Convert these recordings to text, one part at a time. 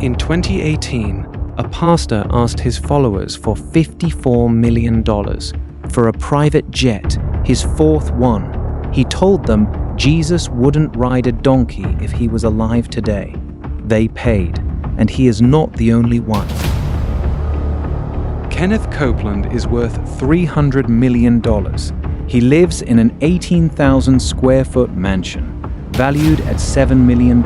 In 2018, a pastor asked his followers for $54 million for a private jet, his fourth one. He told them Jesus wouldn't ride a donkey if he was alive today. They paid, and he is not the only one. Kenneth Copeland is worth $300 million. He lives in an 18,000 square foot mansion, valued at $7 million,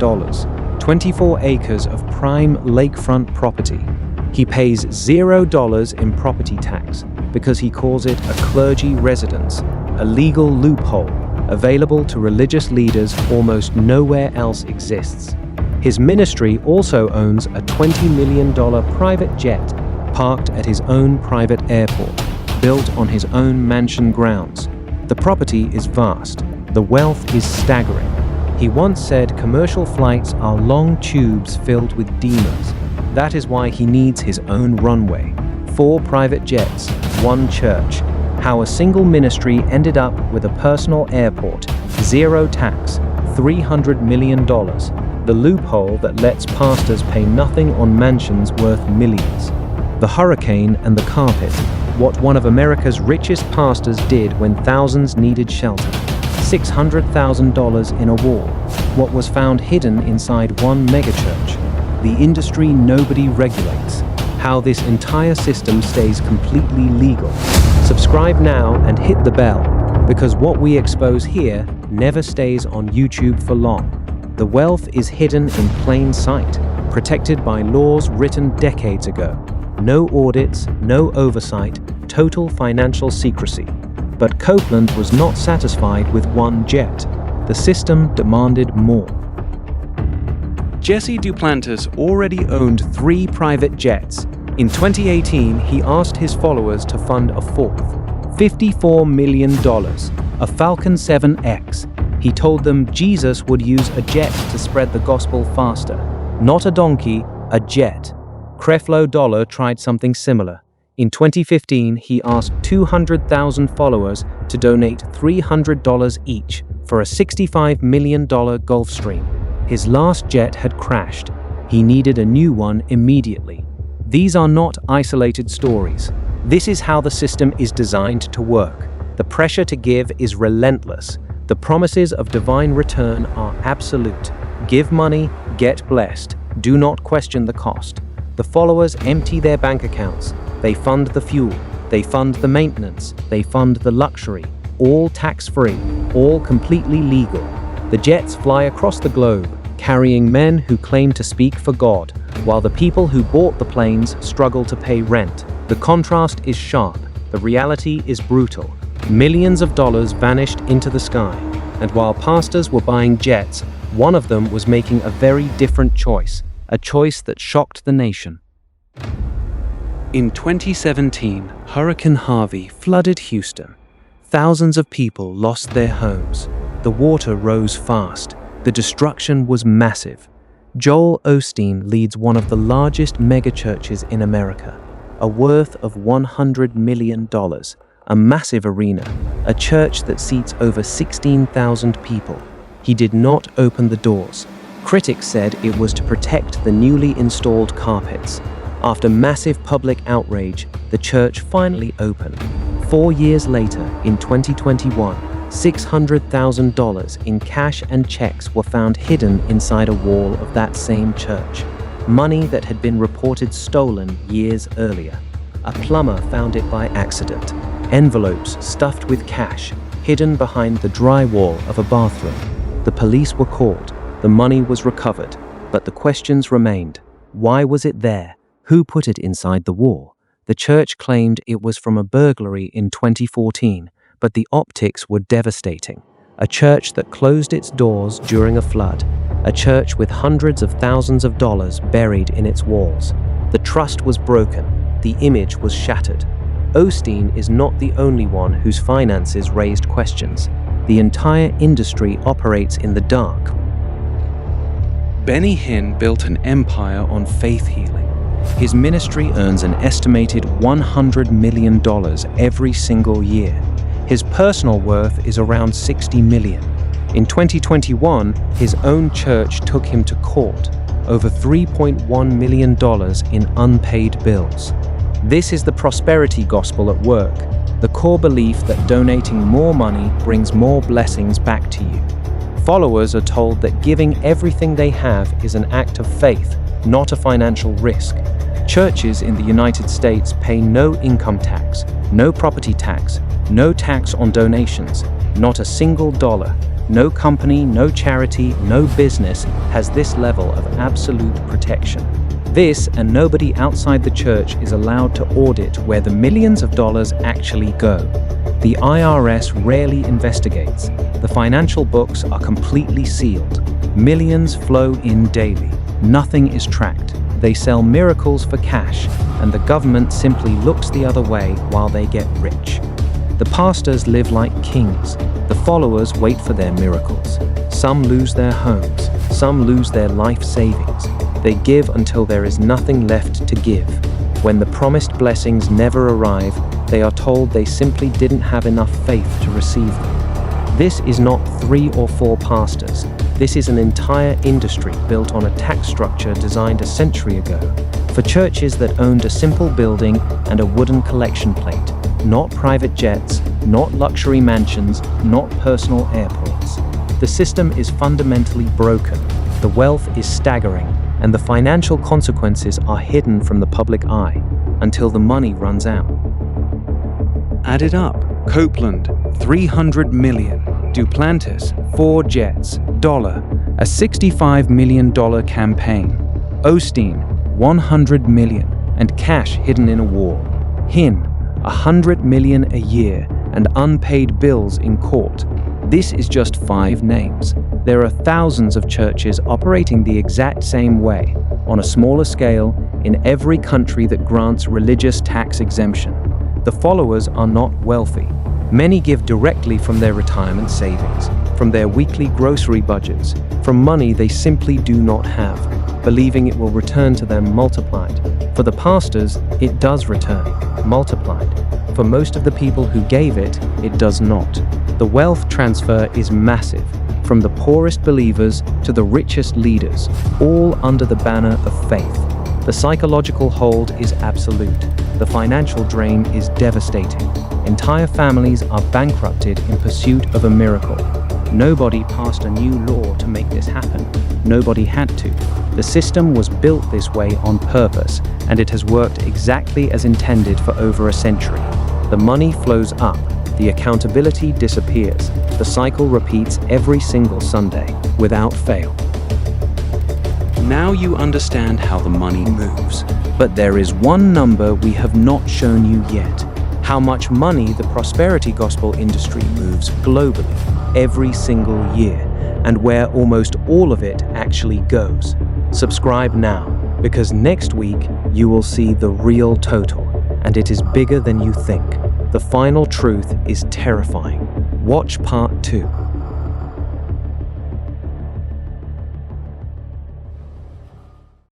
24 acres of prime lakefront property. He pays $0 in property tax because he calls it a clergy residence, a legal loophole available to religious leaders almost nowhere else exists. His ministry also owns a $20 million private jet parked at his own private airport, built on his own mansion grounds. The property is vast. The wealth is staggering. He once said commercial flights are long tubes filled with demons. That is why he needs his own runway. 4 private jets, 1 church. How a single ministry ended up with a personal airport, 0 tax, $300 million. The loophole that lets pastors pay nothing on mansions worth millions. The hurricane and the carpet, what one of America's richest pastors did when thousands needed shelter. $600,000 in a wall, what was found hidden inside one megachurch. The industry nobody regulates, how this entire system stays completely legal. Subscribe now and hit the bell, because what we expose here never stays on YouTube for long. The wealth is hidden in plain sight, protected by laws written decades ago. No audits, no oversight, total financial secrecy. But Copeland was not satisfied with 1 jet. The system demanded more. Jesse Duplantis already owned 3 private jets. In 2018, he asked his followers to fund a 4th, $54 million, a Falcon 7X. He told them Jesus would use a jet to spread the gospel faster. Not a donkey, a jet. Creflo Dollar tried something similar. In 2015, he asked 200,000 followers to donate $300 each for a $65 million Gulfstream. His last jet had crashed. He needed a new one immediately. These are not isolated stories. This is how the system is designed to work. The pressure to give is relentless. The promises of divine return are absolute. Give money, get blessed. Do not question the cost. The followers empty their bank accounts. They fund the fuel. They fund the maintenance. They fund the luxury. All tax-free. All completely legal. The jets fly across the globe, carrying men who claim to speak for God, while the people who bought the planes struggle to pay rent. The contrast is sharp. The reality is brutal. Millions of dollars vanished into the sky. And while pastors were buying jets, one of them was making a very different choice. A choice that shocked the nation. In 2017, Hurricane Harvey flooded Houston. Thousands of people lost their homes. The water rose fast. The destruction was massive. Joel Osteen leads one of the largest megachurches in America, a worth of $100 million, a massive arena, a church that seats over 16,000 people. He did not open the doors. Critics said it was to protect the newly installed carpets. After massive public outrage, the church finally opened. 4 years later, in 2021, $600,000 in cash and checks were found hidden inside a wall of that same church. Money that had been reported stolen years earlier. A plumber found it by accident. Envelopes stuffed with cash, hidden behind the drywall of a bathroom. The police were called. The money was recovered, but the questions remained. Why was it there? Who put it inside the wall? The church claimed it was from a burglary in 2014, but the optics were devastating. A church that closed its doors during a flood. A church with hundreds of thousands of dollars buried in its walls. The trust was broken. The image was shattered. Osteen is not the only one whose finances raised questions. The entire industry operates in the dark. Benny Hinn built an empire on faith healing. His ministry earns an estimated $100 million every single year. His personal worth is around $60 million. In 2021, his own church took him to court. over $3.1 million in unpaid bills. This is the prosperity gospel at work, the core belief that donating more money brings more blessings back to you. Followers are told that giving everything they have is an act of faith, not a financial risk. Churches in the United States pay no income tax, no property tax, no tax on donations, not a single dollar. No company, no charity, no business has this level of absolute protection. This and nobody outside the church is allowed to audit where the millions of dollars actually go. The IRS rarely investigates. The financial books are completely sealed. Millions flow in daily. Nothing is tracked. They sell miracles for cash, and the government simply looks the other way while they get rich. The pastors live like kings. The followers wait for their miracles. Some lose their homes. Some lose their life savings. They give until there is nothing left to give. When the promised blessings never arrive, they are told they simply didn't have enough faith to receive them. This is not 3 or 4 pastors. This is an entire industry built on a tax structure designed a century ago for churches that owned a simple building and a wooden collection plate, not private jets, not luxury mansions, not personal airports. The system is fundamentally broken, the wealth is staggering, and the financial consequences are hidden from the public eye until the money runs out. Add it up. Copeland, $300 million. Duplantis, 4 jets, dollar, a $65 million campaign. Osteen, $100 million, and cash hidden in a wall. Hinn, $100 million a year, and unpaid bills in court. This is just 5 names. There are thousands of churches operating the exact same way, on a smaller scale, in every country that grants religious tax exemption. The followers are not wealthy. Many give directly from their retirement savings, from their weekly grocery budgets, from money they simply do not have, believing it will return to them multiplied. For the pastors, it does return, multiplied. For most of the people who gave it, it does not. The wealth transfer is massive, from the poorest believers to the richest leaders, all under the banner of faith. The psychological hold is absolute. The financial drain is devastating. Entire families are bankrupted in pursuit of a miracle. Nobody passed a new law to make this happen. Nobody had to. The system was built this way on purpose, and it has worked exactly as intended for over a century. The money flows up. The accountability disappears. The cycle repeats every single Sunday, without fail. Now you understand how the money moves. But there is one number we have not shown you yet. How much money the prosperity gospel industry moves globally, every single year, and where almost all of it actually goes. Subscribe now, because next week you will see the real total, and it is bigger than you think. The final truth is terrifying. Watch part 2.